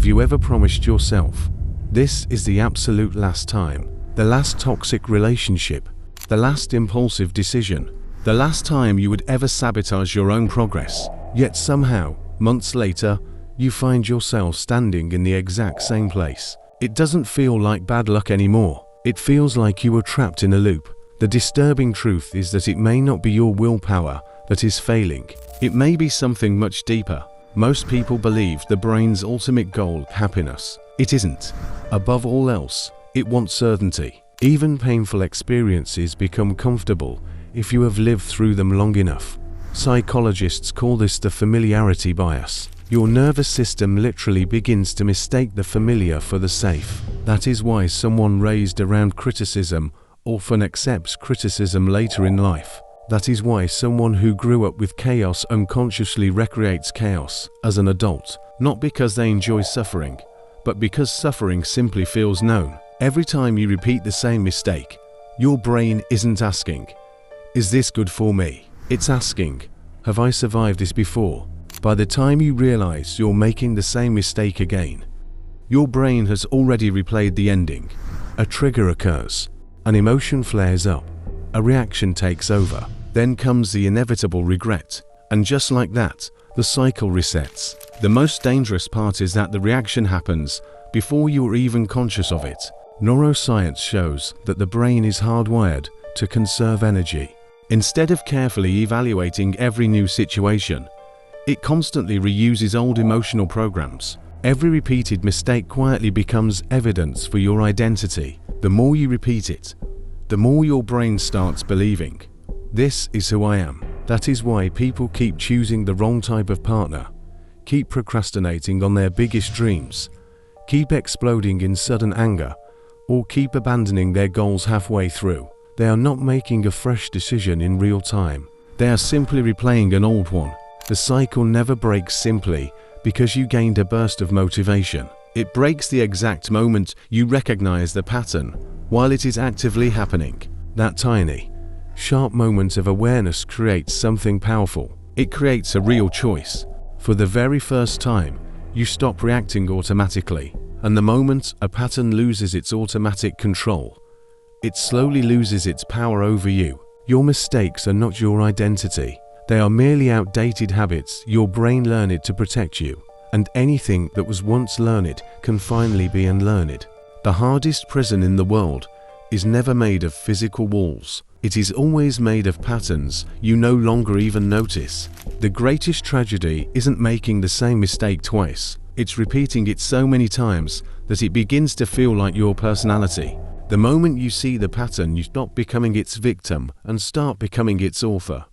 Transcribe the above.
Have you ever promised yourself, this is the absolute last time, the last toxic relationship, the last impulsive decision, the last time you would ever sabotage your own progress, yet somehow, months later, you find yourself standing in the exact same place. It doesn't feel like bad luck anymore. It feels like you were trapped in a loop. The disturbing truth is that it may not be your willpower that is failing. It may be something much deeper. Most people believe the brain's ultimate goal, happiness. It isn't. Above all else, it wants certainty. Even painful experiences become comfortable if you have lived through them long enough. Psychologists call this the familiarity bias. Your nervous system literally begins to mistake the familiar for the safe. That is why someone raised around criticism often accepts criticism later in life. That is why someone who grew up with chaos unconsciously recreates chaos as an adult, not because they enjoy suffering, but because suffering simply feels known. Every time you repeat the same mistake, your brain isn't asking, "Is this good for me?" It's asking, "Have I survived this before?" By the time you realize you're making the same mistake again, your brain has already replayed the ending. A trigger occurs, an emotion flares up, a reaction takes over, then comes the inevitable regret, and just like that, the cycle resets. The most dangerous part is that the reaction happens before you are even conscious of it. Neuroscience shows that the brain is hardwired to conserve energy. Instead of carefully evaluating every new situation, it constantly reuses old emotional programs. Every repeated mistake quietly becomes evidence for your identity. The more you repeat it, the more your brain starts believing, "This is who I am." That is why people keep choosing the wrong type of partner, keep procrastinating on their biggest dreams, keep exploding in sudden anger, or keep abandoning their goals halfway through. They are not making a fresh decision in real time. They are simply replaying an old one. The cycle never breaks simply because you gained a burst of motivation. It breaks the exact moment you recognize the pattern while it is actively happening. That tiny, sharp moment of awareness creates something powerful. It creates a real choice. For the very first time, you stop reacting automatically. And the moment a pattern loses its automatic control, it slowly loses its power over you. Your mistakes are not your identity. They are merely outdated habits your brain learned to protect you. And anything that was once learned can finally be unlearned. The hardest prison in the world is never made of physical walls. It is always made of patterns you no longer even notice. The greatest tragedy isn't making the same mistake twice. It's repeating it so many times that it begins to feel like your personality. The moment you see the pattern, you stop becoming its victim and start becoming its author.